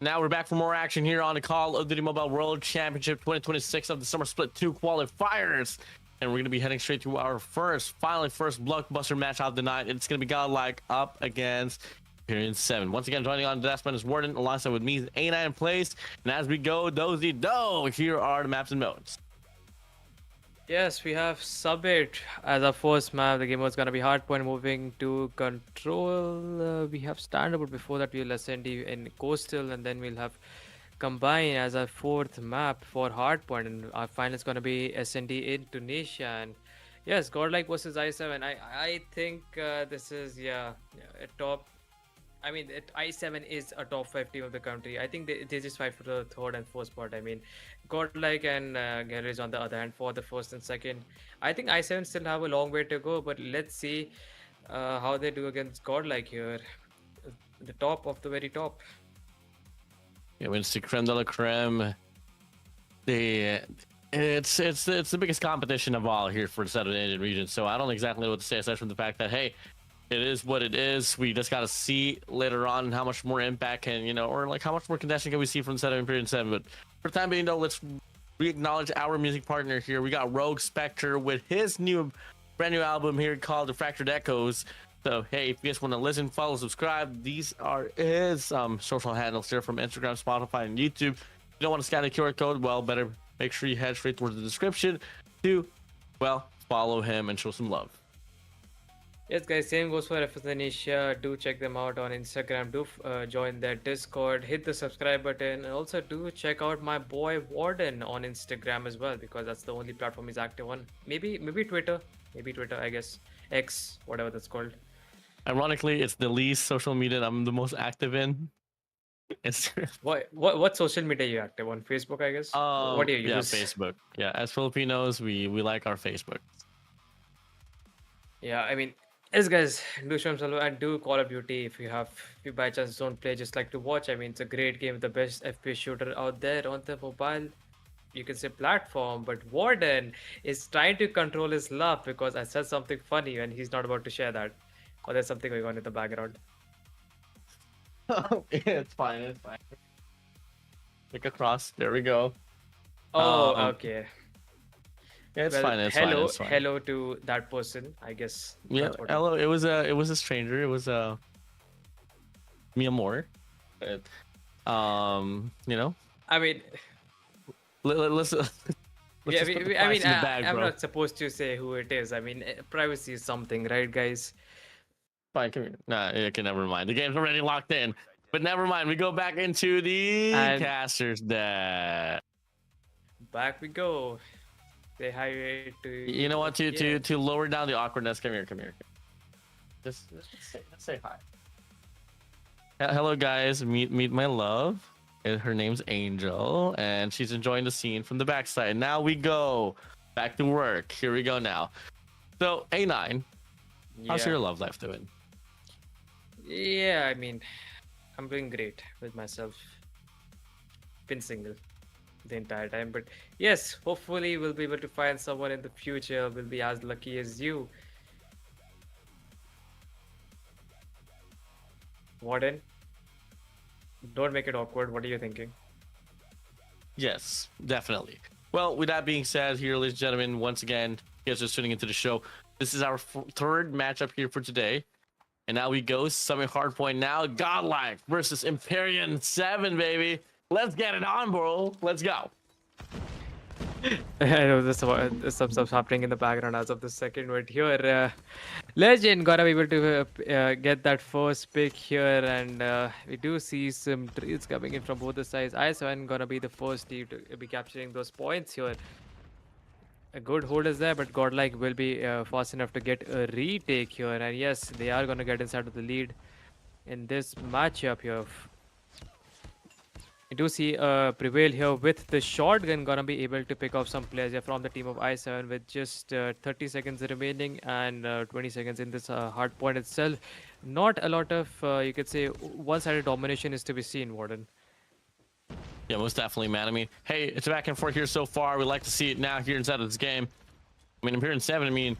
Now we're back for more action here on the Call of Duty Mobile World Championship 2026 of the Summer Split 2 qualifiers. And we're going to be heading straight to our first blockbuster match of the night. It's going to be Godlike up against Period 7. Once again, joining on the Deathman is Warden, alongside with me, A9 in place. And as we go, dozy do, here are the maps and modes. Yes, we have Sub 8 as our first map. The game was going to be Hardpoint, moving to Control. We have Standard, but before that we'll SND in Coastal, and then we'll have Combine as our fourth map for Hardpoint, and our final is going to be SND in Tunisia. And yes, Godlike versus i7. I think this is a top. I mean, i7 is a top 5 team of the country. I think they just fight for the third and fourth spot. I mean, Godlike and Garage on the other hand for the first and second. I think i7 still have a long way to go, but let's see how they do against Godlike here. The top of the very top. Yeah, when it's the creme de la creme. It's the biggest competition of all here for the Southern Indian region. So I don't exactly know what to say aside from the fact that, hey, it is what it is. We just got to see later on how much more impact can, or like how much more contention can we see from Set of Imperial 7. But for the time being, though, let's re-acknowledge our music partner here. We got Rogue Spectre with his brand new album here called The Fractured Echoes. So, hey, if you guys want to listen, follow, subscribe, these are his social handles there from Instagram, Spotify, and YouTube. If you don't want to scan the QR code, well, better make sure you head straight towards the description to, well, follow him and show some love. Yes, guys, same goes for Infinix. Do check them out on Instagram. Do join their Discord. Hit the subscribe button. And also do check out my boy Warden on Instagram as well, because that's the only platform he's active on. Maybe Twitter. Maybe Twitter, I guess. X, whatever that's called. Ironically, it's the least social media that I'm the most active in. What social media are you active on? Facebook, I guess? What do you use? Yeah, Facebook. Yeah, as Filipinos, we like our Facebook. Yeah, I mean, yes, guys, do show some love and do Call of Duty if you by chance don't play, just like to watch. I mean, it's a great game, the best FPS shooter out there on the mobile, you can say, platform. But Warden is trying to control his laugh because I said something funny and he's not about to share that. Or there's something going on in the background. Oh, yeah, it's fine. It's fine. Click across. There we go. Oh, okay. Yeah, it's fine. It's fine. Hello to that person, I guess. Yeah, hello. It was a stranger. It was mi amor. But, I mean, let's yeah, just put the price in the bag, I'm bro. not supposed to say who it is. I mean, privacy is something, right, guys? Fine, come here. Nah, okay, never mind. The game's already locked in. But never mind. We go back into the casters deck. Back we go. Say hi to you know what? To lower down the awkwardness. Come here. Just say hi. Hello, guys. Meet my love. Her name's Angel, and she's enjoying the scene from the backside. Now we go back to work. Here we go now. So A9, How's Yeah. your love life doing? Yeah, I mean, I'm doing great with myself. Been single the entire time, but yes, hopefully we'll be able to find someone in the future. Will be as lucky as you, Warden. Don't make it awkward. What are you thinking? Yes, definitely. Well, with that being said, here, ladies and gentlemen, once again, you guys are tuning into the show. This is our third matchup here for today. And now we go Summit Hardpoint now. Godlike versus Empyrean 7, baby. Let's get it on, bro. Let's go. I know there's some stuff happening in the background as of the second, but here, Legend gotta be able to get that first pick here, and we do see some trades coming in from both the sides. ISN gonna be the first team to be capturing those points here. A good hold is there, but Godlike will be fast enough to get a retake here, and yes, they are gonna get inside of the lead in this matchup here. We do see Prevail here with the shotgun gonna be able to pick off some players here from the team of I7 with just 30 seconds remaining and 20 seconds in this hard point itself. Not a lot of, you could say, one-sided domination is to be seen, Warden. Yeah, most definitely, man. I mean, hey, it's back and forth here so far. We like to see it now here inside of this game. I mean, Empyrean 7, I mean,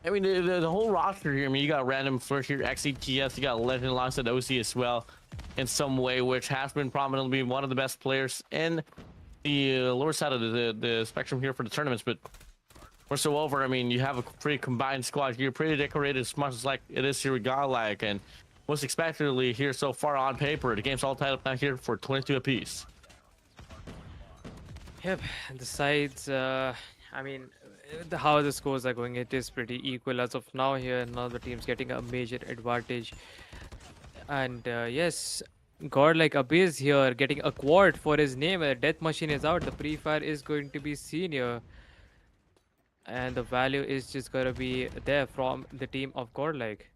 the whole roster here. I mean, you got random flirt here, XETS, you got Legend alongside OC as well, in some way, which has been prominently one of the best players in the lower side of the spectrum here for the tournaments. But we're so over. I mean, you have a pretty combined squad here, pretty decorated as much as like it is here with Godlike, and most expectedly here so far on paper, the game's all tied up now here for 22 apiece. Yep, the sides, I mean, how the scores are going, it is pretty equal as of now here. Now the team's getting a major advantage. And yes, Godlike Abyss here getting a quad for his name. A death machine is out. The pre-fire is going to be seen here. And the value is just going to be there from the team of Godlike.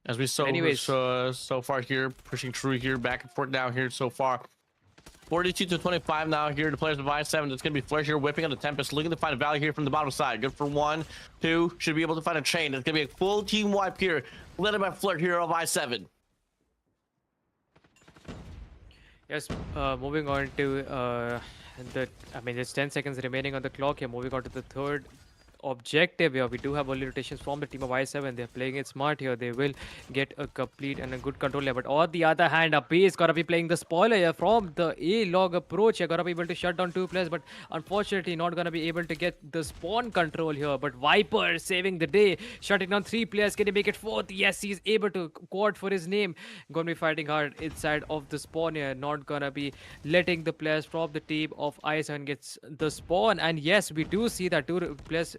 As we saw so far here, pushing through here, back and forth now here so far. 42 to 25 now here. The players of I7. It's going to be Flash here, whipping on the Tempest, looking to find a value here from the bottom side. Good for 1, 2. Should be able to find a chain. It's going to be a full team wipe here, led by Flirt here of I7. Yes, moving on to there's 10 seconds remaining on the clock here. Moving on to the third objective here. We do have early rotations from the team of I7. They're playing it smart here. They will get a complete and a good control here. But on the other hand, AB is gonna be playing the spoiler here from the A-log approach. You're gonna be able to shut down 2 players, but unfortunately not gonna be able to get the spawn control here. But Viper saving the day, shutting down 3 players. Can he make it 4th? Yes, he's able to quad for his name. Gonna be fighting hard inside of the spawn here. Not gonna be letting the players from the team of I7 gets the spawn. And yes, we do see that 2 players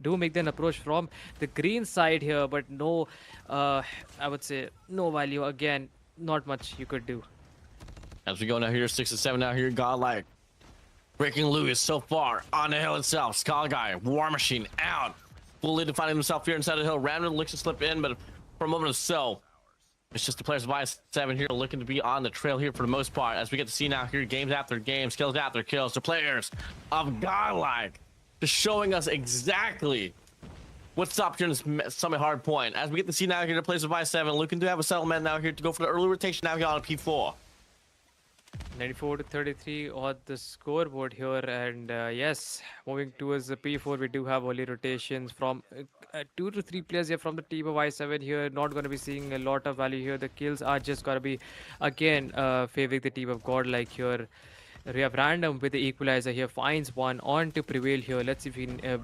do make an approach from the green side here, but no, I would say no value. Again, not much you could do. As we go now here, 6 to 7 now here, Godlike breaking loose so far on the hill itself. Skull Guy, War Machine out, fully defining himself here inside the hill. Random looks to slip in, but for a moment or so, it's just the players of I7 here looking to be on the trail here for the most part. As we get to see now here, games after games, kills after kills, the players of Godlike just showing us exactly what's up here in this Summit hard point. As we get to see now here, the players of I7 looking to have a settlement now here to go for the early rotation now here on P4. 94 to 33 on the scoreboard here, and yes, moving towards the P4, we do have early rotations from 2 to 3 players here from the team of I7 here. Not going to be seeing a lot of value here. The kills are just going to be again favoring the team of Godlike here. We have Random with the equalizer here, finds one on to Prevail here. Let's see if we can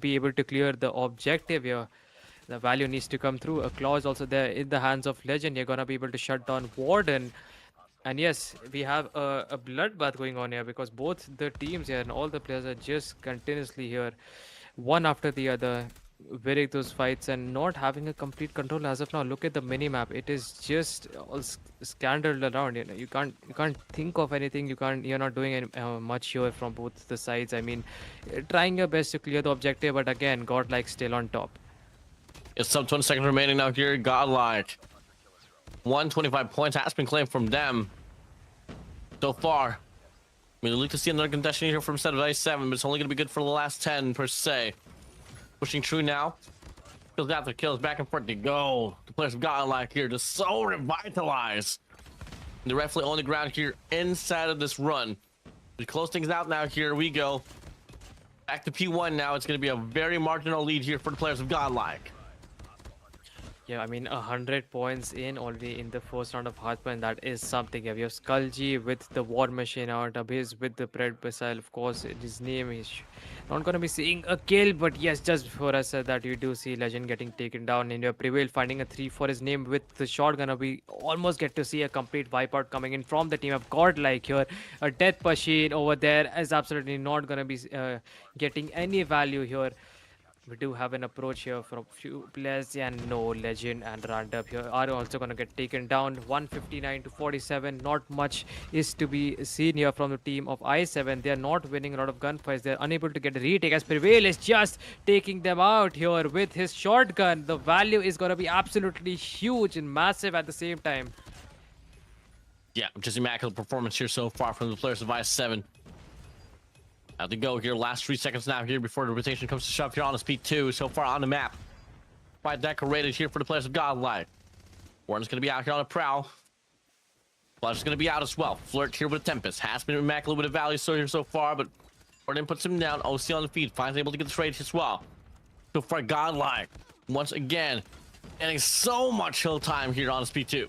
be able to clear the objective here. The value needs to come through. A claw is also there in the hands of Legend. You're gonna be able to shut down Warden. And yes, we have a bloodbath going on here because both the teams here and all the players are just continuously here, one after the other, winning those fights and not having a complete control as of now. Look at the mini map; it is just all scattered around. You know, you can't think of anything. You're not doing any, much here from both the sides. I mean, trying your best to clear the objective, but again, Godlike still on top. It's sub 20 seconds remaining now here. Godlike 125 points has been claimed from them so far. We look to see another contestant here from set of I7, but it's only going to be good for the last 10 per se. Pushing through now. Kills after kills, back and forth to go. The players of Godlike here just so revitalized. They're definitely on the ground here inside of this run. We close things out now. Here we go. Back to P1 now. It's going to be a very marginal lead here for the players of Godlike. Yeah, I mean, 100 points in already in the first round of Hearthstone. That is something. Yeah, we have Skullji with the War Machine out, Abyss with the Pred Missile. Of course, his name is not going to be seeing a kill, but yes, just before I said that, you do see Legend getting taken down. And your Prevail finding a 3 for his name with the shotgun. We almost get to see a complete wipeout coming in from the team of Godlike here. A Death Machine over there is absolutely not going to be getting any value here. We do have an approach here from few players, and no, Legend and Randup here are also going to get taken down. 159 to 47. Not much is to be seen here from the team of I7. They are not winning a lot of gunfights. They are unable to get a retake as Prevail is just taking them out here with his shotgun. The value is going to be absolutely huge and massive at the same time. Yeah, just immaculate performance here so far from the players of I7. Out to go here, last 3 seconds now here before the rotation comes to shove here on the speed 2 so far on the map. Quite decorated here for the players of Godlike. Warren's going to be out here on a prowl. Flush is going to be out as well. Flirt here with Tempest. Has been immaculate with a value so far, but Warren puts him down. OC on the feed. Finds able to get the trade as well. So far, Godlike once again getting so much hill time here on the speed 2.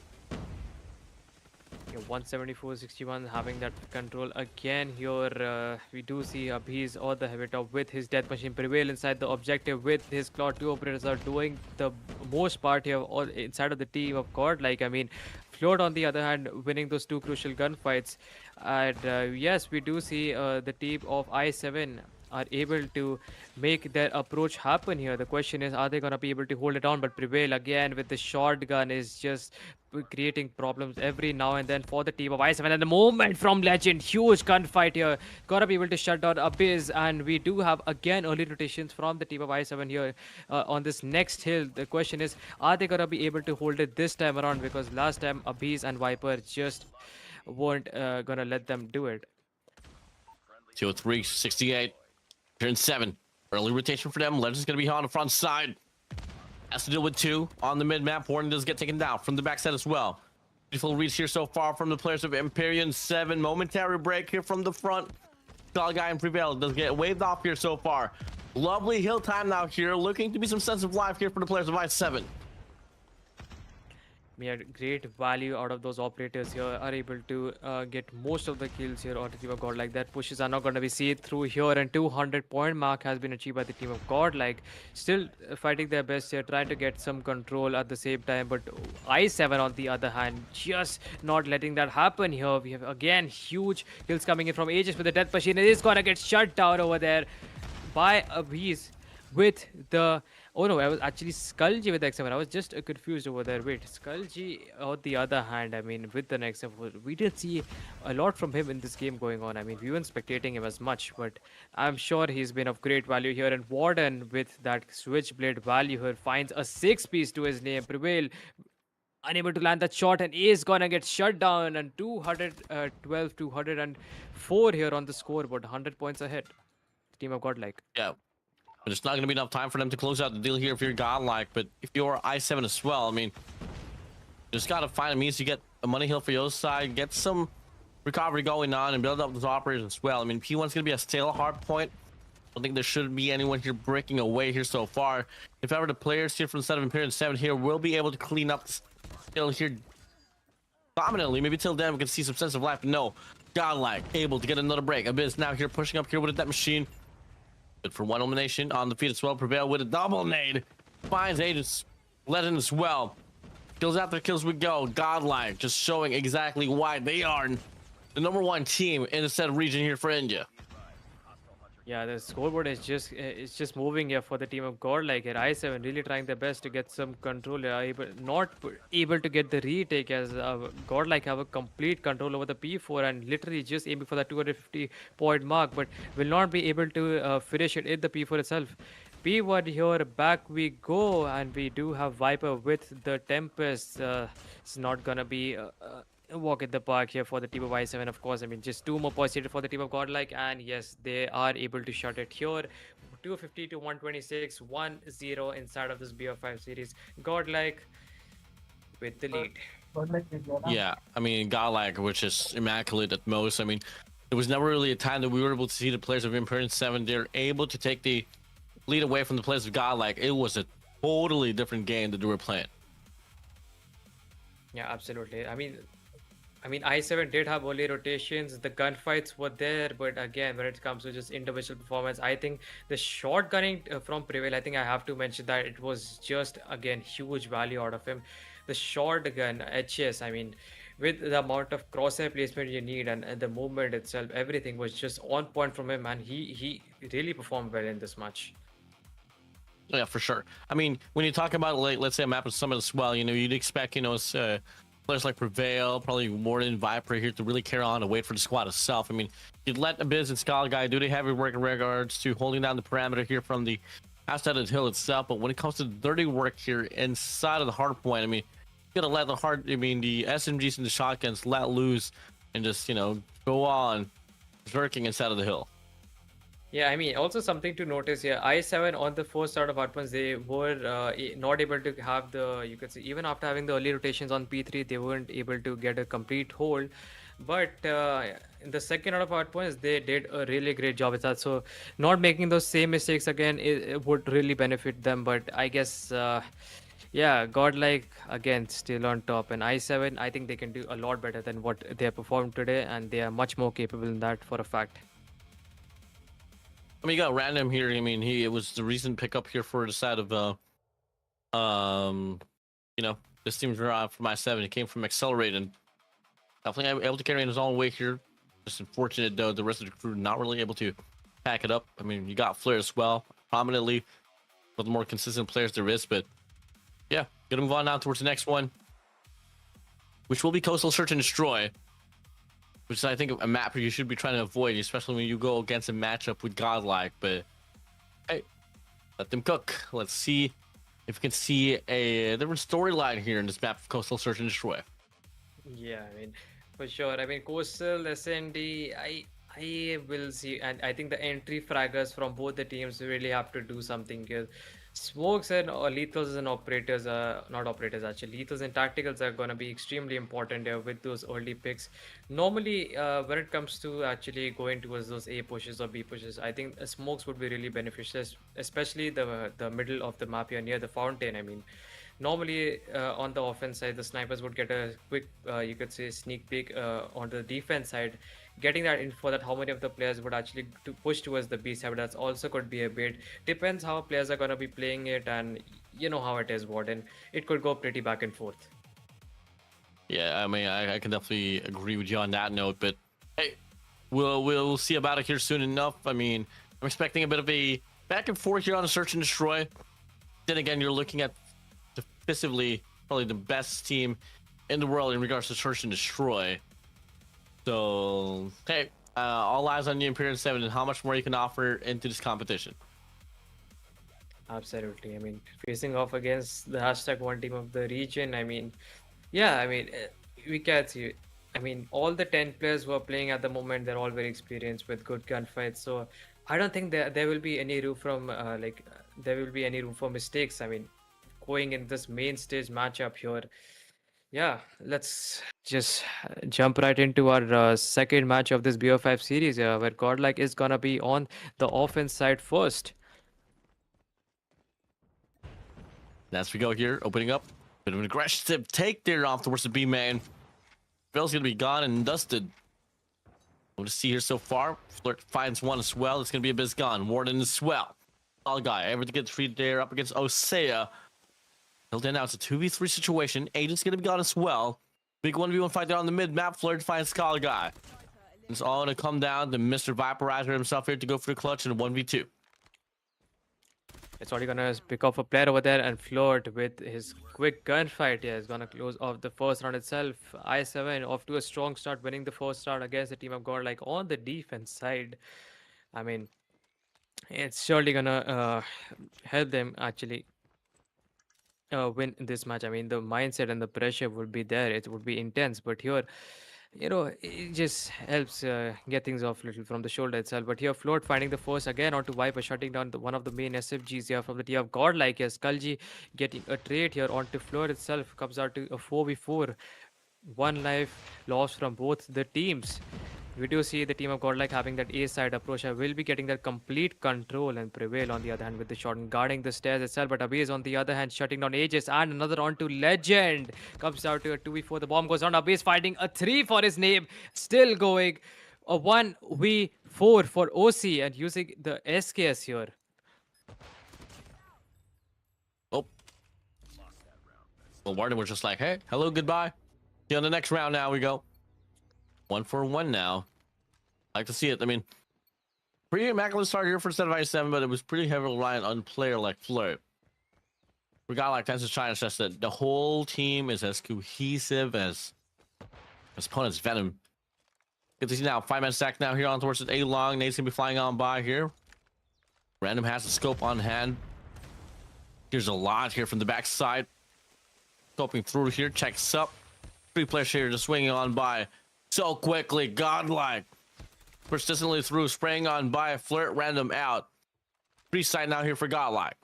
174-61 having that control again here. We do see Abhi's or the heavy top with his Death Machine Prevail inside the objective with his Claw 2 operators are doing the most part here all inside of the team of Godlike. I mean, Float on the other hand winning those 2 crucial gunfights. And yes, we do see the team of I7 are able to make their approach happen here. The question is, are they going to be able to hold it on? But Prevail again with the shotgun is just creating problems every now and then for the team of I7. And the movement from Legend, huge gunfight here. Gotta be able to shut down Abyss. And we do have again early rotations from the team of I7 here on this next hill. The question is, are they gonna be able to hold it this time around? Because last time Abyss and Viper just weren't gonna let them do it. 203, 68. Turn 7. Early rotation for them. Legend's going to be on the front side. Has to deal with 2 on the mid-map. Warren does get taken down from the backside as well. Beautiful reads here so far from the players of Empyrean 7. Momentary break here from the front. Tall guy and Prevail does get waved off here so far. Lovely hill time now here. Looking to be some sense of life here for the players of I7. We had great value out of those operators here, are able to get most of the kills here on the team of Godlike. That pushes are not going to be seen through here, and 200-point mark has been achieved by the team of Godlike. Still fighting their best here, trying to get some control at the same time, but I7 on the other hand, just not letting that happen here. We have again huge kills coming in from Aegis with the Death Machine. It is going to get shut down over there by Abyss with the... Oh no, I was actually Skullji with the X7. I was just confused over there. Wait, Skullji on the other hand, I mean, with the X7, we did see a lot from him in this game going on. I mean, we weren't spectating him as much, but I'm sure he's been of great value here. And Warden with that Switchblade value here finds a 6-piece to his name. Prevail unable to land that shot and is gonna get shut down, and 212 to 104 here on the scoreboard. 100 points ahead. Team of Godlike. Yeah. But it's not going to be enough time for them to close out the deal here if you're Godlike. But if you're I7 as well, I mean, just got to find a means to get a money hill for your side, get some recovery going on, and build up those operators as well. I mean, P1's going to be a stale hard point. I don't think there should be anyone here breaking away here so far. If ever the players here from the side of Imperial 7 here will be able to clean up this hill here dominantly, maybe till then we can see some sense of life. But no, Godlike able to get another break. Abyss now here pushing up here with that machine. But for one elimination on the feet as well. Prevail with a double nade. Finds Aegis. Legend as well. Kills after kills we go. Godlike just showing exactly why they are the #1 team in the said region here for India. Yeah, the scoreboard is just moving here for the team of Godlike here. I7 really trying their best to get some control here. Not able to get the retake as Godlike have a complete control over the P4 and literally just aiming for that 250-point mark, but will not be able to finish it in the P4 itself. P1 here, back we go, and we do have Viper with the Tempest. It's not gonna be a walk in the park here for the team of I7, of course. I mean, just 2 more points here for the team of Godlike, and yes, they are able to shut it here. 250 to 126, 1-0 inside of this BO5 series. Godlike with the lead. Yeah, I mean, Godlike, which is immaculate at most. I mean, there was never really a time that we were able to see the players of Imperium 7. They're able to take the lead away from the players of Godlike. It was a totally different game that they were playing. Yeah, absolutely. I mean, I7 did have early rotations. The gunfights were there, but again, when it comes to just individual performance, I think the shotgunning from Prevail, I think I have to mention that it was just again huge value out of him. The shotgun HS, I mean, with the amount of crosshair placement you need and the movement itself, everything was just on point from him, and he really performed well in this match. Yeah, for sure. I mean, when you talk about, like, let's say a map of Summit as well, you'd expect, players like Prevail, probably Warden, Viper here to really carry on and wait for the squad itself. I mean, you'd let Abyss and Skull Guy do the heavy work in regards to holding down the parameter here from the outside of the hill itself. But when it comes to the dirty work here inside of the hard point, I mean, you gotta let the SMGs and the shotguns let loose and just, go on jerking inside of the hill. Yeah, I mean, also something to notice here. I7 on the first start of hardpoints, they were not able to have you could say, even after having the early rotations on P3, they weren't able to get a complete hold. But in the second out of hardpoints, they did a really great job with that. So not making those same mistakes again, it would really benefit them. But I guess, yeah, Godlike again still on top. And I7, I think they can do a lot better than what they have performed today, and they are much more capable in that for a fact. I mean, you got Random here. I mean, it was the recent pickup here for the side of this team's from I7. It came from Accelerate and definitely able to carry in his own weight here. Just unfortunate though, the rest of the crew not really able to pack it up. I mean, you got Flare as well, prominently one of the more consistent players there is. But yeah, gonna move on now towards the next one, which will be Coastal Search and Destroy, which is, I think, a map you should be trying to avoid, especially when you go against a matchup with Godlike. But hey, let them cook. Let's see if we can see a different storyline here in this map of Coastal Search and Destroy. Yeah, I mean, for sure. I mean, Coastal, SND, I will see, and I think the entry fraggers from both the teams really have to do something here. Smokes and lethals and operators are not operators actually. Lethals and tacticals are going to be extremely important here with those early picks. Normally, when it comes to actually going towards those A pushes or B pushes, I think smokes would be really beneficial, especially the middle of the map here near the fountain. I mean, normally on the offense side, the snipers would get a quick, you could say, sneak peek on the defense side. Getting that info that how many of the players would actually push towards the B side, that's also could be a bit. Depends how players are going to be playing it, and you know how it is, Warden. It could go pretty back and forth. Yeah, I mean, I can definitely agree with you on that note. But hey, we'll see about it here soon enough. I mean, I'm expecting a bit of a back and forth here on a Search and Destroy. Then again, you're looking at defensively probably the best team in the world in regards to Search and Destroy. So, hey, all eyes on the Imperium 7 and how much more you can offer into this competition. Absolutely. I mean, facing off against the hashtag one team of the region, I mean, yeah, I mean, we can see. I mean, all the 10 players who are playing at the moment, they're all very experienced with good gunfights. So I don't think there will be any room from there will be any room for mistakes. I mean, going in this main stage matchup here. Yeah, let's just jump right into our second match of this BO5 series, where Godlike is gonna be on the offense side first. As we go here, opening up, bit of an aggressive take there off towards the B man. Bell's gonna be gone and dusted. We'll just see here so far. Flirt finds one as well. It's gonna be a bit gone. Warden as well. All guy, everything gets treated there up against Osea. Until now, it's a 2v3 situation. Agent's gonna be gone as well. Big 1v1 fight there on the mid map. Flirt finds Skull Guy. It's all gonna come down to Mr. Viporizer himself here to go for the clutch in a 1v2. It's already gonna pick off a player over there and Flirt with his quick gunfight. Yeah, he's gonna close off the first round itself. I7 off to a strong start, winning the first round against the team of Godlike on the defense side. I mean, it's surely gonna help them actually win this match. I mean, the mindset and the pressure would be there. It would be intense. But here, it just helps get things off little from the shoulder itself. But here, Float finding the force again onto Viper, shutting down one of the main SFGs here from the team of Godlike. Here, Skulji getting a trade here onto Float itself, comes out to a 4v4. One life lost from both the teams. We do see the team of Godlike having that A side approach. I will be getting that complete control and prevail on the other hand with the shot and guarding the stairs itself. But Abiz on the other hand shutting down Aegis and another onto Legend. Comes out to a 2v4. The bomb goes on. Abiz finding a 3 for his name. Still going. A 1v4 for OC and using the SKS here. Oh. Well, Warden was just like, hey, hello, goodbye. See you on the next round now we go. 1-for-1 now. I like to see it. I mean, pretty immaculate start here for set of i7, but it was pretty heavily reliant on player like Flirt. We got like that's just trying to stress that the whole team is as cohesive as opponent's Venom. Good to see now. 5-man stack now here on towards the A long. Nate's gonna be flying on by here. Random has the scope on hand. Here's a lot here from the backside. Scoping through here, checks up. 3 players here just swinging on by so quickly. Godlike persistently through, spraying on by. Flirt random out. 3 side now here for Godlike.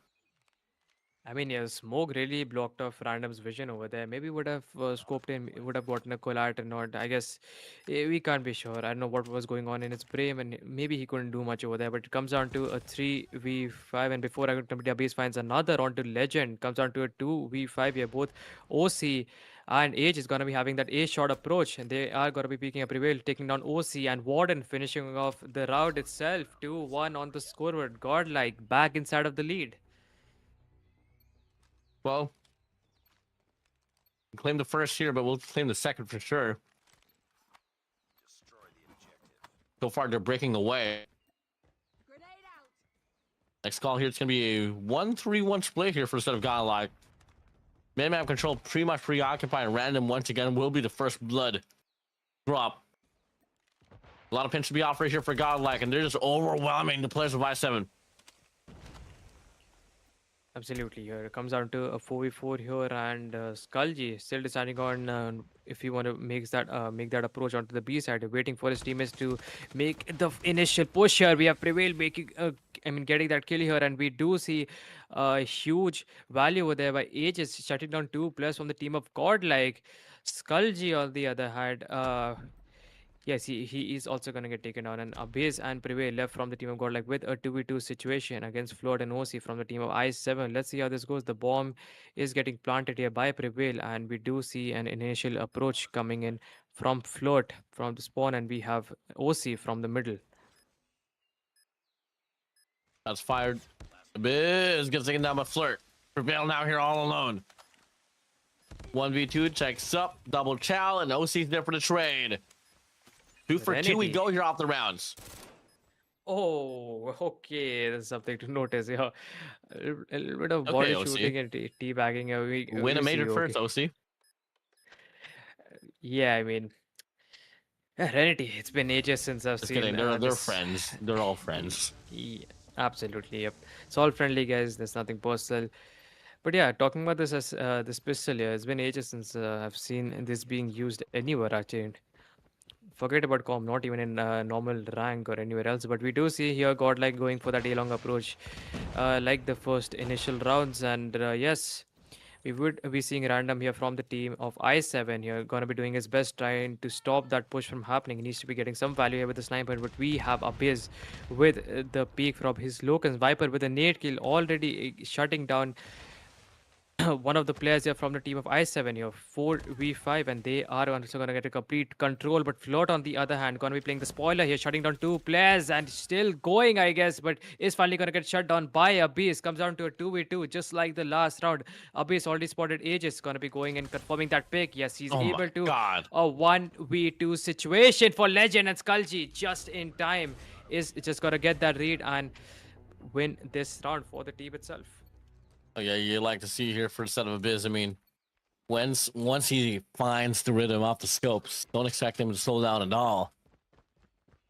I mean, yeah, smoke really blocked off Random's vision over there. Maybe would have scoped in, would have gotten a collide or not. I guess we can't be sure. I don't know what was going on in his brain, and maybe he couldn't do much over there. But it comes down to a 3v5, and before I Abyss finds another onto Legend, comes down to a 2v5 here. Both OC and Age is going to be having that A shot approach, and they are going to be picking a prevail, taking down OC and Warden, finishing off the round itself. 2-1 on the scoreboard. Godlike back inside of the lead. Well, claim the first here, but we'll claim the second for sure. So far, they're breaking away. Next call here, it's going to be a 1-3-1 split here for the set of Godlike. Man-map control pretty much preoccupied. Random once again will be the first blood drop. A lot of pinch to be offered here for Godlike, and they're just overwhelming the players of i7. Absolutely. Here it comes down to a 4v4 here, and Skulji still deciding on if he want to make that approach onto the B side, waiting for his teammates to make the initial push here. We have prevailed, making getting that kill here, and we do see a huge value over there by Aegis shutting down 2 players from the team of Godlike. Skulji on the other hand, yes, he is also going to get taken down. And Abiz and Prevail left from the team of Godlike with a 2v2 situation against Flood and OC from the team of i7. Let's see how this goes. The bomb is getting planted here by Prevail, and we do see an initial approach coming in from Float from the spawn, and we have OC from the middle. That's fired. Abiz gets taken down by Flirt. Prevail now here all alone. 1v2 checks up, double chow, and OC's there for the trade. 2 for 2 we go here off the rounds. Oh, okay. There's something to notice here. A little bit of body shooting and teabagging. Win a major first, OC. Yeah, I mean, Renity, it's been ages since I've seen. Kidding. They're friends. They're all friends. Yeah, absolutely. Yep. It's all friendly, guys. There's nothing personal. But yeah, talking about this as this pistol here, it's been ages since I've seen this being used anywhere actually. Forget about com, not even in normal rank or anywhere else. But we do see here Godlike going for that A-long approach, like the first initial rounds. And yes, we would be seeing Random here from the team of i7 here, gonna be doing his best trying to stop that push from happening. He needs to be getting some value here with the sniper, but we have Abiz with the peak from his Locust. Viper with a nade kill already shutting down one of the players here from the team of i7 here, 4v5, and they are also going to get a complete control. But Float on the other hand going to be playing the spoiler here, shutting down 2 players and still going, I guess, but is finally going to get shut down by Abyss. Comes down to a 2v2 just like the last round. Abyss already spotted Aegis, going to be going and confirming that pick. Yes, he's able to a 1v2 situation for Legend, and Skulji just in time is just going to get that read and win this round for the team itself. Oh yeah, you like to see here for the set of Abyss. I mean, once he finds the rhythm off the scopes, don't expect him to slow down at all.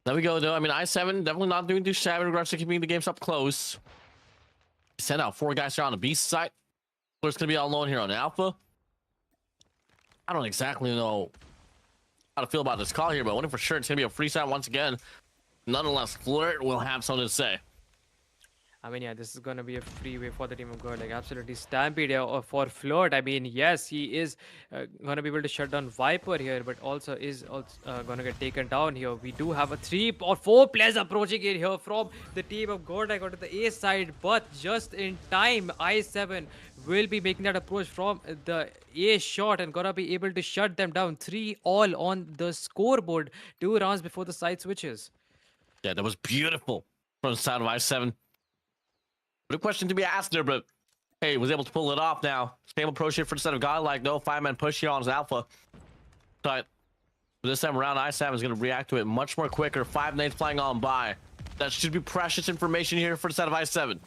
There we go, though. I mean, i7 definitely not doing too shabby in regards to keeping the games up close. Send out 4 guys here on the B side. Flirt's gonna be all alone here on Alpha. I don't exactly know how to feel about this call here, but one thing for sure, it's gonna be a free set once again. Nonetheless, Flirt will have something to say. I mean, yeah, this is gonna be a freeway for the team of God. Like, absolutely stampede here for Float. I mean, yes, he is gonna be able to shut down Viper here, but also is also gonna get taken down here. We do have a 3 or 4 players approaching it here from the team of God. I got to the A side, but just in time, I7 will be making that approach from the A shot and gonna be able to shut them down. 3-all on the scoreboard. 2 rounds before the side switches. Yeah, that was beautiful from the side of I7. But a question to be asked there, but hey, was able to pull it off now. Stable approach here for the set of Godlike. No 5-man push here on his alpha. But this time around, I7 is going to react to it much more quicker. 5 nades flying on by. That should be precious information here for the set of I7.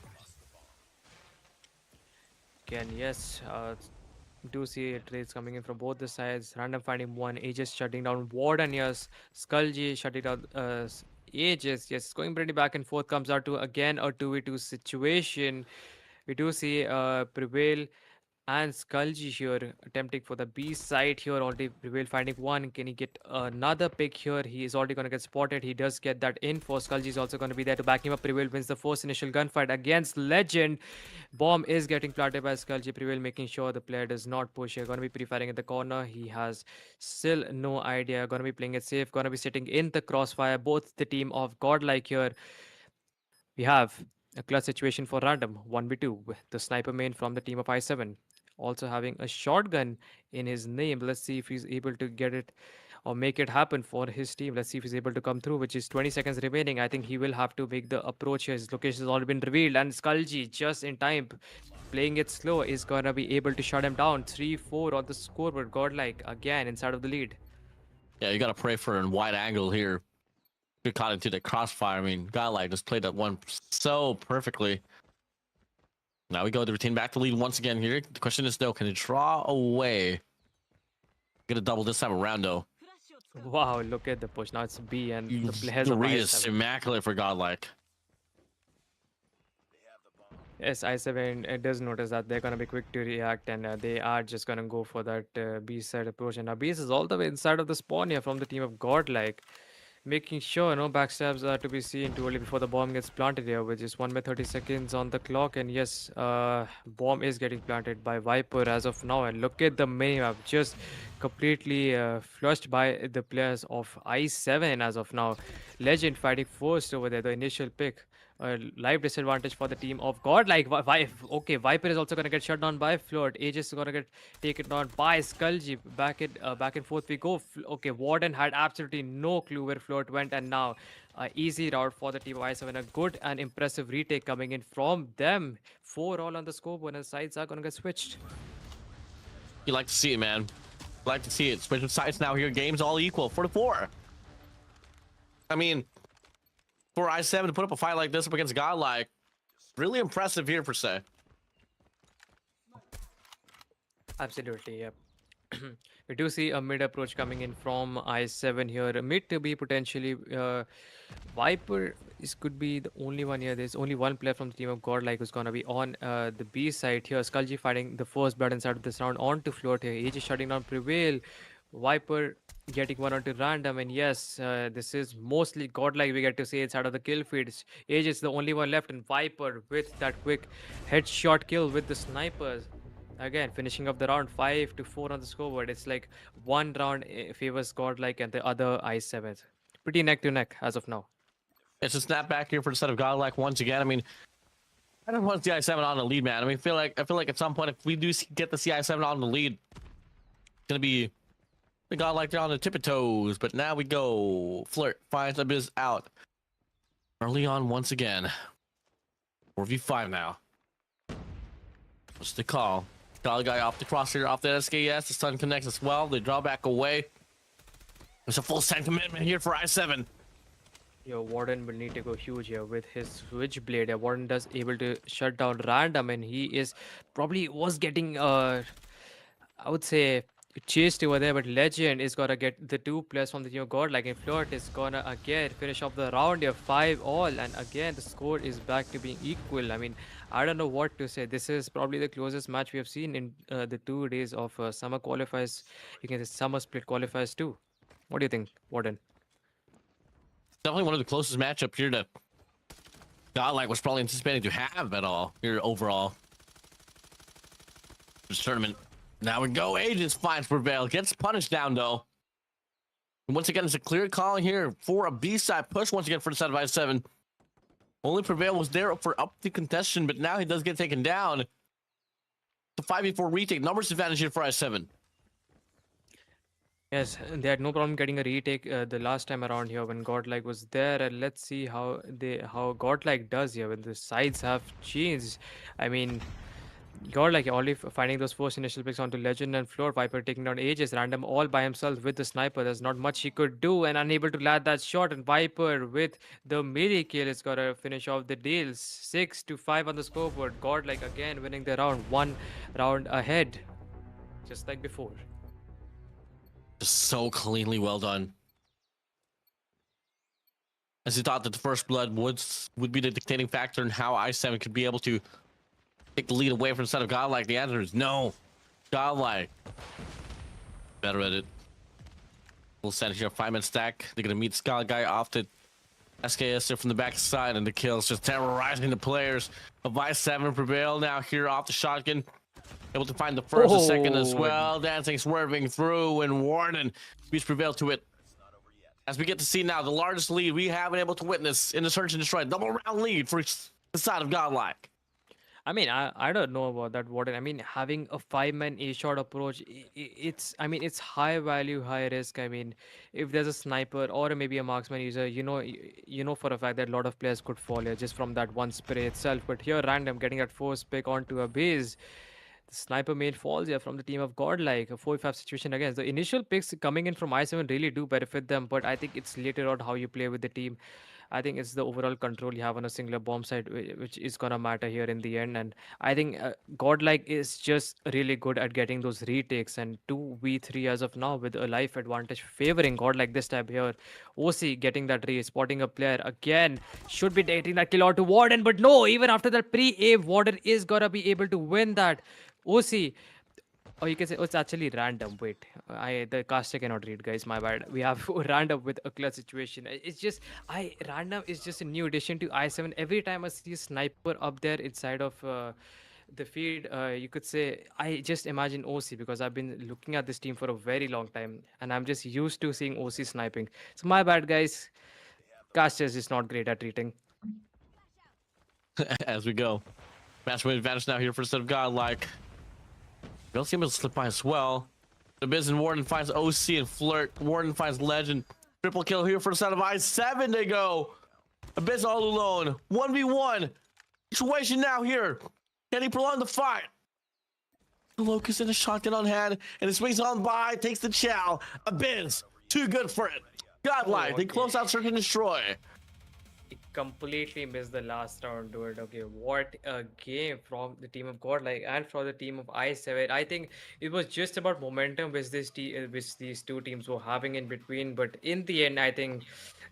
Again, yes, do see trades coming in from both the sides. Random finding one, Aegis shutting down Warden, yes. Skullji shutting down Aegis, yes. Going pretty back and forth, comes out to again a 2v2 situation. We do see Prevail and Skullji here attempting for the B side here. Already Prevail finding one. Can he get another pick here? He is already going to get spotted. He does get that info. Skullji is also going to be there to back him up. Prevail wins the first initial gunfight against Legend. Bomb is getting planted by Skullji. Prevail making sure the player does not push here. Going to be pre-firing in the corner. He has still no idea. Going to be playing it safe. Going to be sitting in the crossfire. Both the team of Godlike here. We have a clutch situation for Random 1v2 with the sniper main from the team of I7 also having a shotgun in his name. Let's see if he's able to get it or make it happen for his team. Let's see if he's able to come through, which is 20 seconds remaining. I think he will have to make the approach here. His location has already been revealed, and Skullji just in time, playing it slow, is gonna be able to shut him down. 3-4 on the scoreboard. Godlike again inside of the lead. Yeah, you got to pray for a wide angle here. Get caught into the crossfire. I mean, Godlike just played that one so perfectly. Now we go to routine back to lead once again here. The question is though, can it draw away? Get a double this time around though. Wow, look at the push. Now it's B and the players The of read is I7. immaculate for Godlike. Yes, I7 does notice that they're gonna be quick to react and they are just gonna go for that B side approach. And now B is all the way inside of the spawn here from the team of Godlike, making sure no backstabs are to be seen too early before the bomb gets planted here, with just 1 by 30 seconds on the clock. And yes, bomb is getting planted by Viper as of now. And look at the minimap, just completely flushed by the players of I7 as of now. Legend fighting first over there, the initial pick. Live disadvantage for the team of Godlike. Okay, Viper is also gonna get shut down by Float. Aegis is gonna get taken down by Skullji. Back and forth we go. Okay, Warden had absolutely no clue where Float went, and now easy route for the team of I7. A good and impressive retake coming in from them. 4-all on the scope when the sides are gonna get switched. You like to see it, man. Like to see it. Switch sides now here. Games all equal. 4-4. I mean, for I7 to put up a fight like this up against Godlike, really impressive here per se. Absolutely, yep. We do see a mid approach coming in from I7 here. A mid to be potentially Viper could be the only one here. There's only one player from the team of Godlike who's gonna be on the B side here. Skullji fighting the first blood inside of this round on to Float here. Aegis shutting down Prevail. Viper getting one onto Random, and yes, this is mostly Godlike we get to see inside of the kill feeds. Aegis is the only one left, and Viper with that quick headshot kill with the snipers. Again, finishing up the round 5-4 on the scoreboard. It's like one round favors Godlike and the other I7. Pretty neck to neck as of now. It's a snapback here for the set of Godlike once again. I mean, I don't want the I7 on the lead, man. I mean, I feel like at some point if we do get the CI7 on the lead, it's gonna be the Godlike on the tip of toes. But now we go. Flirt finds the biz out early on once again. 4v5 now. What's the call? Got a guy off the crosshair, off the SKS. The stun connects as well. They draw back away. There's a full stun commitment here for I7. Yo, Warden will need to go huge here with his Switchblade. Warden does able to shut down Random, and he is probably was getting I would say chased over there, but Legend is gonna get the 2 players from the team of Godlike, and Float is gonna again finish off the round here 5-all, and again the score is back to being equal. I mean, I don't know what to say. This is probably the closest match we have seen in the 2 days of summer qualifiers. You can say summer split qualifiers too. What do you think, Warden? Definitely one of the closest matchup here to Godlike was probably anticipating to have at all here overall. This tournament. Now we go. Agents finds Prevail. Gets punished down though. And once again, it's a clear call here for a B-side push once again for the side of I7. Only Prevail was there for up the contestation, but now he does get taken down. The 5v4 retake. Numbers advantage here for I7. Yes, they had no problem getting a retake the last time around here when Godlike was there, and let's see how Godlike does here when the sides have changed. I mean, Godlike only finding those first initial picks onto Legend and Floor. Viper taking down Aegis random all by himself with the sniper. There's not much he could do, and unable to land that shot. And Viper with the melee kill is gotta finish off the deals. 6-5 on the scoreboard. Godlike again winning the round, 1 round ahead, just like before. Just so cleanly well done. As he thought that the first blood would be the dictating factor in how I7 could be able to take the lead away from the side of Godlike. The answer is no. Godlike better at it. We'll send here a 5-man stack. They're gonna meet Sky Guy off the SKS there from the back side, and the kills just terrorizing the players of I7. Prevail now here off the shotgun. Able to find the first and second as well. Dancing, swerving through, and Warden beats Prevail to it. As we get to see now the largest lead we have been able to witness in the Search and Destroy. Double round lead for the side of Godlike. I mean, I don't know about that, Warden. I mean, having a 5-man A-shot approach, it's high value, high risk. I mean, if there's a sniper or maybe a marksman user, you know for a fact that a lot of players could fall here just from that one spray itself. But here, random getting that first pick onto a base. The sniper main falls here from the team of Godlike. A 4v5 situation again. The initial picks coming in from I7 really do benefit them, but I think it's later on how you play with the team. I think it's the overall control you have on a singular bomb site, which is gonna matter here in the end. And I think Godlike is just really good at getting those retakes, and 2v3 as of now with a life advantage favoring Godlike this time here. OC getting that re, spotting a player again, should be taking that kill out to Warden, but no, even after that pre-A, Warden is gonna be able to win that. OC. Or you can say, oh, it's actually random. Wait, the caster cannot read, guys. My bad. We have random with a clutch situation. It's just random is just a new addition to I7. Every time I see a sniper up there inside of the feed, you could say I just imagine OC because I've been looking at this team for a very long time, and I'm just used to seeing OC sniping. So my bad, guys. Caster is just not great at reading. As we go, match win advantage now here for the set of Godlike. They'll seem to slip by as well. The Biz and Warden finds OC and Flirt. Warden finds Legend. Triple kill here for the side of I7. They go. Abyss all alone. 1v1. Situation now here. Can he prolong the fight? Locust in a shotgun on hand. And it swings on by. Takes the chow. Abyss. Too good for it. Godlike. They close out Search and Destroy. Completely missed the last round, dude. Okay, what a game from the team of Godlike and from the team of I7. I think it was just about momentum which which these two teams were having in between, but in the end, I think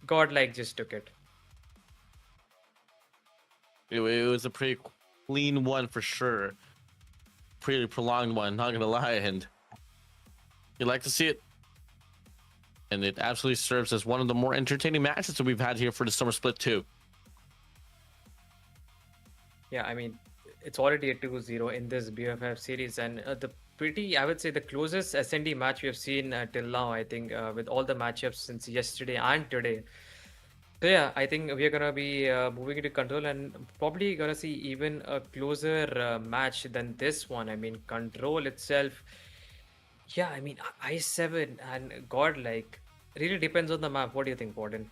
Godlike just took it. It was a pretty clean one for sure. Pretty prolonged one, not gonna lie, and you like to see it. And it absolutely serves as one of the more entertaining matches that we've had here for the Summer Split 2. Yeah, I mean, it's already a 2-0 in this BFF series, and I would say, the closest SND match we have seen till now, I think, with all the matchups since yesterday and today. So yeah, I think we are gonna be moving into Control and probably gonna see even a closer match than this one. I mean, Control itself, yeah, I mean, I7 and Godlike really depends on the map. What do you think, Warden?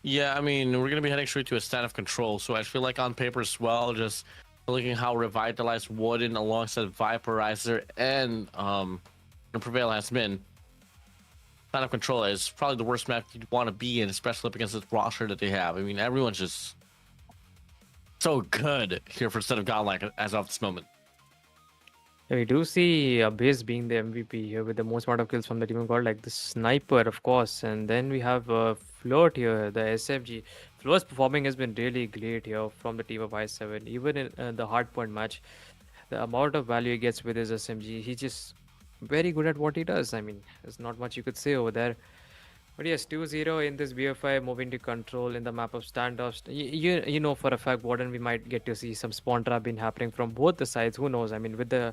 Yeah, I mean, we're going to be heading straight to a stand of control. So I feel like on paper as well, just looking how revitalized Warden alongside Viperizer and Prevail has been. Stand of control is probably the worst map you'd want to be in, especially up against this roster that they have. I mean, everyone's just so good here for Stand of Godlike as of this moment. Yeah, we do see Abyss being the MVP here with the most amount of kills from the team of God, like the sniper, of course. And then we have Float here, the SFG. Float's performing has been really great here from the team of I7. Even in the hardpoint match, the amount of value he gets with his SMG, he just very good at what he does. I mean, there's not much you could say over there. But yes, 2-0 in this BO5, moving to control in the map of standoffs. You know for a fact, Warden, we might get to see some spawn trap been happening from both the sides. Who knows? I mean, with the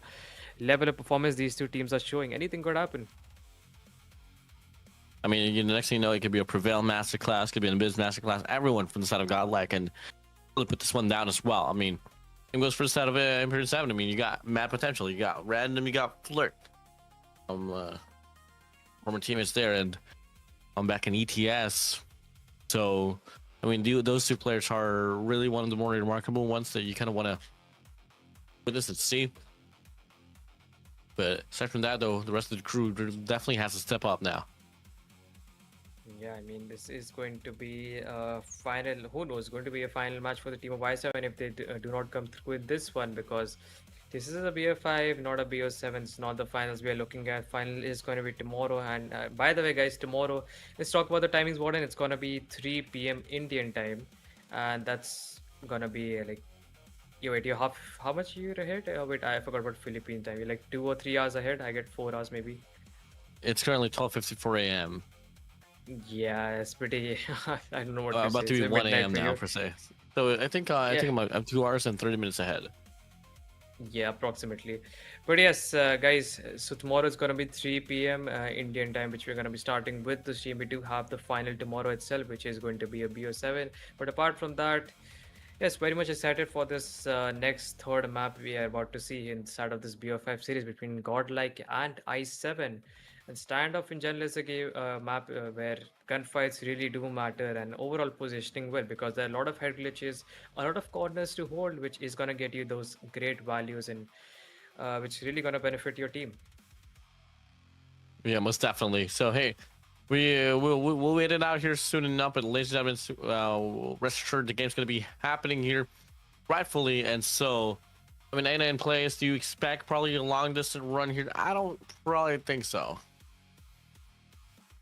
level of performance these two teams are showing, anything could happen. I mean, the next thing you know, it could be a Prevail Masterclass, could be an Abyss Masterclass. Everyone from the side of Godlike and really put this one down as well. I mean, it goes for the side of Imperial 7. I mean, you got mad potential, you got Random, you got Flirt. Former teammates there, and I'm back in ETS. So, I mean, those two players are really one of the more remarkable ones that you kind of want to witness and see. But aside from that, though, the rest of the crew definitely has to step up now. Yeah, I mean, this is going to be a final. Who knows? Going to be a final match for the team of Y7 if they do not come through with this one, because this is a BO5, not a BO7. It's not the finals we are looking at. Final is going to be tomorrow. And by the way, guys, tomorrow, let's talk about the timings, Warden. It's going to be 3 p.m. Indian time, and that's going to be like. You're how much you're ahead? Wait, I forgot about Philippine time. You're like 2 or 3 hours ahead. I get 4 hours maybe. It's currently 12:54 a.m. Yeah, it's pretty. I don't know what About to say. to be It's 1 midnight a.m. for now you. per se. So I think I'm 2 hours and 30 minutes ahead. Yeah, approximately. But yes, guys, so tomorrow is going to be 3 p.m. Indian time, which we're going to be starting with the stream. We do have the final tomorrow itself, which is going to be a BO7. But apart from that, yes, very much excited for this next third map we are about to see inside of this BO5 series between Godlike and I7. And standoff in general is a map where gunfights really do matter, and overall positioning well, because there are a lot of head glitches, a lot of corners to hold, which is going to get you those great values, and which is really going to benefit your team. Yeah, most definitely. So hey, we'll wait it out here soon enough. But ladies and gentlemen, rest assured the game's going to be happening here rightfully. And so, I mean, 99 plays. Do you expect probably a long distance run here? I don't probably think so.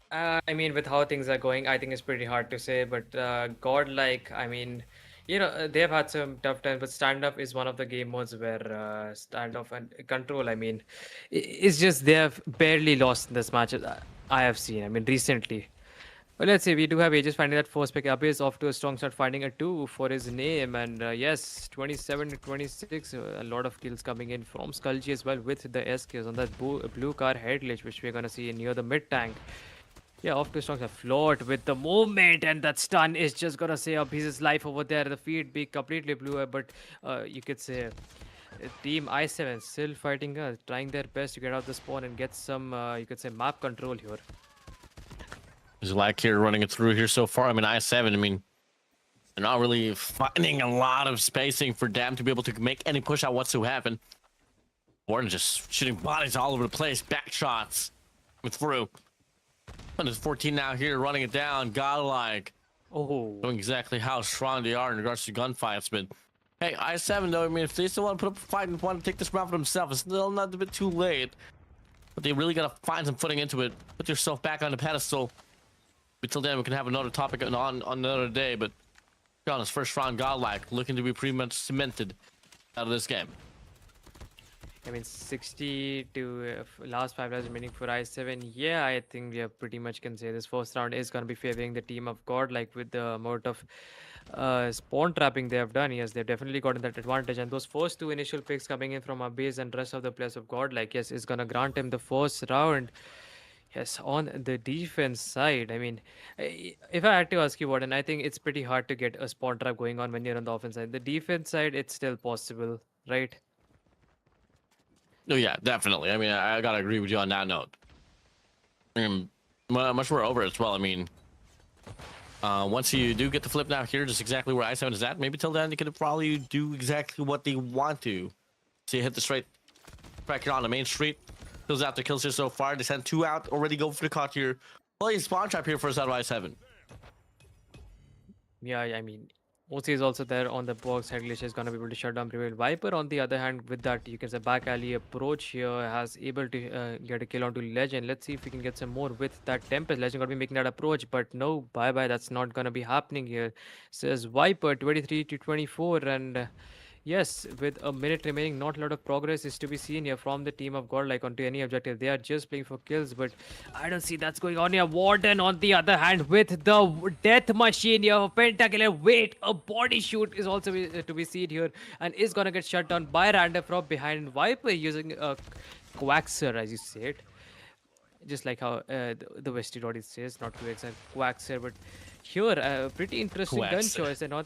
I mean, with how things are going, I think it's pretty hard to say. But Godlike, I mean, they've had some tough times, but standoff is one of the game modes where standoff and control, I mean, it's just they have barely lost in this match I have seen. I mean, recently. Well, let's see. We do have Aegis finding that first pick. Abe is off to a strong start, finding a 2 for his name. And yes, 27 to 26. A lot of kills coming in from Skulji as well with the S kills on that blue car head glitch, which we're going to see near the mid tank. Yeah, off to strong. A float with the movement, and that stun is just gonna save Abhi's life over there. The feed be completely blew up, but you could say Team I7 still fighting us, trying their best to get out the spawn and get some, you could say, map control here. There's Lack here running it through here so far. I mean, I7, I mean, they're not really finding a lot of spacing for them to be able to make any push out whatsoever. Warden just shooting bodies all over the place. Back shots with through. And there's 14 now here running it down. Godlike. Oh. Knowing exactly how strong they are in regards to gunfights. But hey, I7 though, I mean, if they still want to put up a fight and want to take this round for themselves, it's still not a bit too late. But they really got to find some footing into it. Put yourself back on the pedestal. Until then, we can have another topic on another day. But on his first round, Godlike looking to be pretty much cemented out of this game. I mean, 60 to last 5 rounds remaining for I7. Yeah, I think we pretty much can say this first round is going to be favoring the team of Godlike with the amount of spawn trapping they have done. Yes, they've definitely gotten that advantage. And those first 2 initial picks coming in from Abyss and rest of the players of Godlike, yes, is going to grant him the first round. Yes, on the defense side, I mean, if I had to ask you, Warden, I think it's pretty hard to get a spawn trap going on when you're on the offense side. The defense side, it's still possible, right? Oh yeah, definitely. I mean, I gotta agree with you on that note. I mean, much more over as well. I mean, once you do get the flip now here, just exactly where I7 is at, maybe till then they could probably do exactly what they want to. So you hit the straight back here on the main street. Kills after kills here so far. They sent 2 out, already go for the cut here. Playing spawn trap here for us out of I7. Yeah, I mean, OC is also there on the box. Head glitch is gonna be able to shut down Prevail. Viper, on the other hand, with that, you can say back alley approach here, has able to get a kill onto Legend. Let's see if we can get some more with that Tempest. Legend gonna be making that approach, but no, bye-bye, that's not gonna be happening here. Says Viper, 23 to 24, and Yes, with a minute remaining, not a lot of progress is to be seen here from the team of Godlike onto any objective. They are just playing for kills, but I don't see that's going on here. Warden, on the other hand, with the death machine here, Pentakiller. Wait, a body shoot is also to be seen here, and is gonna get shut down by Random from behind. Viper using a Quaxer, as you say it, just like how the Westie Roddy says, not to exact Quaxer, but here pretty interesting gun Quacks. choice. And on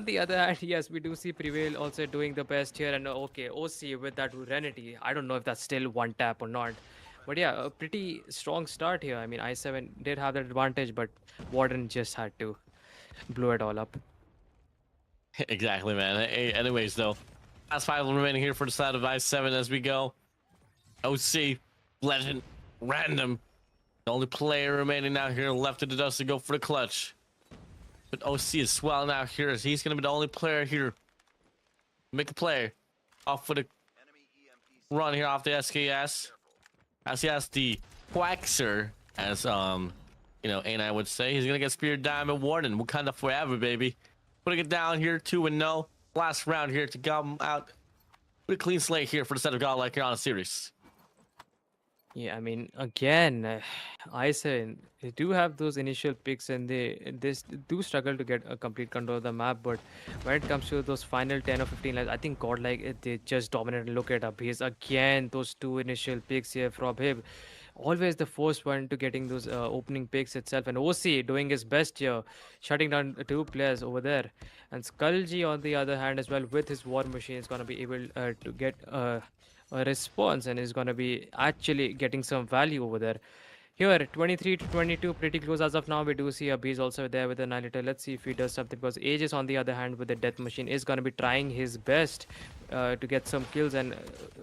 the other hand, yes, we do see Prevail also doing the best here. And okay, OC with that Renity, I don't know if that's still one tap or not. But yeah, a pretty strong start here. I mean, i7 did have that advantage, but Warden just had to blow it all up. Exactly, man. Anyways, though, last 5 remaining here for the side of i7 as we go. OC, Legend, Random. The only player remaining now here left to the dust to go for the clutch. But OC is swelling out here as he's going to be the only player here. Make a play off for the run here off the SKS. As he has the Quaxer, as A9 would say. He's going to get Spear Diamond Warden. Wakanda forever, baby. Putting it down here, 2-0. Last round here to come out with a clean slate here for the set of Godlike here on a series. Yeah, I mean, again, i7, they do have those initial picks, and they do struggle to get a complete control of the map. But when it comes to those final 10 or 15 lives, I think Godlike, they just dominate. Look at Abhi's again, those 2 initial picks here from him. Always the first one to getting those opening picks itself. And OC doing his best here, shutting down 2 players over there. And Skulji, on the other hand, as well, with his war machine, is going to be able to get a response, and is going to be actually getting some value over there. Here, 23 to 22, pretty close as of now. We do see Abhi's also there with the Annihilator. Let's see if he does something, because Aegis, on the other hand, with the Death Machine, is going to be trying his best to get some kills and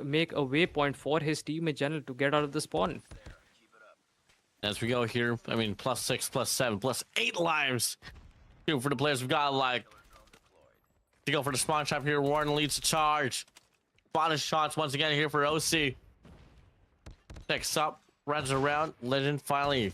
make a waypoint for his team in general to get out of the spawn. As we go here, I mean, +6, +7, +8 lives. Two for the players we've got, like, to go for the spawn trap here. Warren leads the charge. Bonus shots once again here for OC. Next up, runs around. Legend finally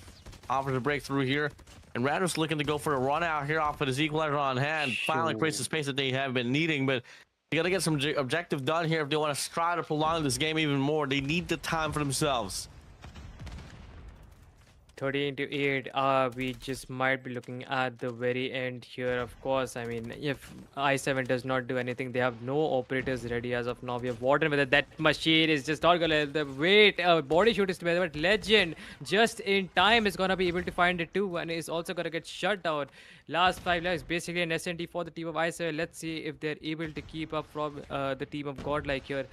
offers a breakthrough here. And Radler's looking to go for a run out here off of his equalizer on hand. Finally creates the space that they have been needing, but they got to get some objective done here if they want to try to prolong this game even more. They need the time for themselves. 13 to 8, we just might be looking at the very end here. Of course, I mean, if i7 does not do anything, they have no operators ready as of now. We have Warden with it. That machine is just not gonna the wait. Body shoot is together, but Legend just in time is gonna be able to find it too, and is also gonna get shut down. Last 5 lives, basically an SNT for the team of i7. Let's see if they're able to keep up from the team of Godlike here.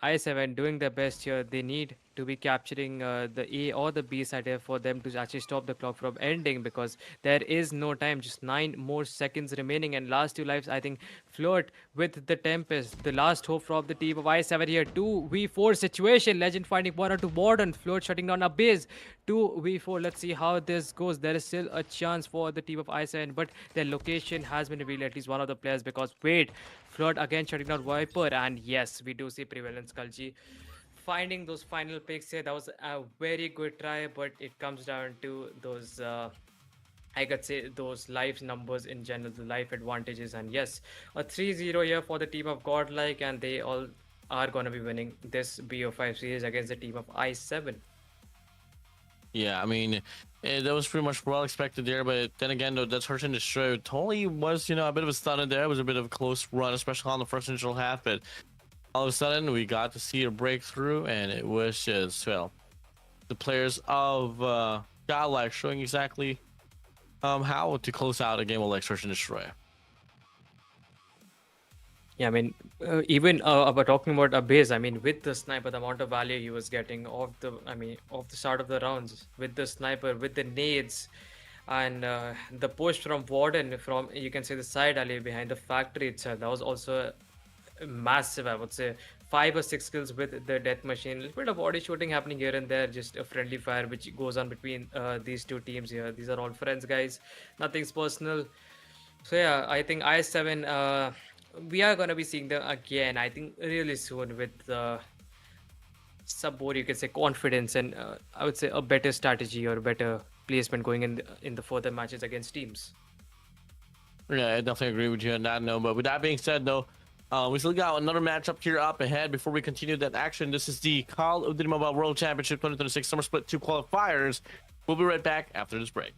i7 doing their best here. They need to be capturing the A or the B side here for them to actually stop the clock from ending, because there is no time. Just 9 more seconds remaining, and last 2 lives, I think, Flirt with the Tempest. The last hope from the team of i7 here. 2v4 situation. Legend finding 1 or 2 Modern. Flirt shutting down Abyss. 2v4. Let's see how this goes. There is still a chance for the team of i7, but their location has been revealed, at least one of the players, because wait, Flirt again shutting down Viper, and yes, we do see Prevalence Skulji finding those final picks here. That was a very good try, but it comes down to those I could say those life numbers in general, the life advantages. And yes, a 3-0 here for the team of Godlike, and they all are going to be winning this BO5 series against the team of i7. Yeah, I mean, that was pretty much well expected there, but then again, though, that search and destroy totally was, a bit of a stunner there. It was a bit of a close run, especially on the first initial half, but all of a sudden, we got to see a breakthrough, and it was just, well, the players of Godlike showing exactly how to close out a game of like Search and Destroy. Yeah, I mean, even about talking about Abyss, I mean, with the sniper, the amount of value he was getting off the start of the rounds, with the sniper, with the nades, and the push from Warden from, you can say, the side alley behind the factory itself, that was also massive, I would say. 5 or 6 kills with the Death Machine. A little bit of body shooting happening here and there, just a friendly fire which goes on between these two teams here. These are all friends, guys. Nothing's personal. So yeah, I think i7, we are going to be seeing them again, I think, really soon, with some more, you can say, confidence, and I would say a better strategy or better placement going in the further matches against teams. Yeah, I definitely agree with you on that note. But with that being said, though, We still got another matchup here up ahead before we continue that action. This is the Call of Duty Mobile World Championship 2026 Summer Split 2 qualifiers. We'll be right back after this break.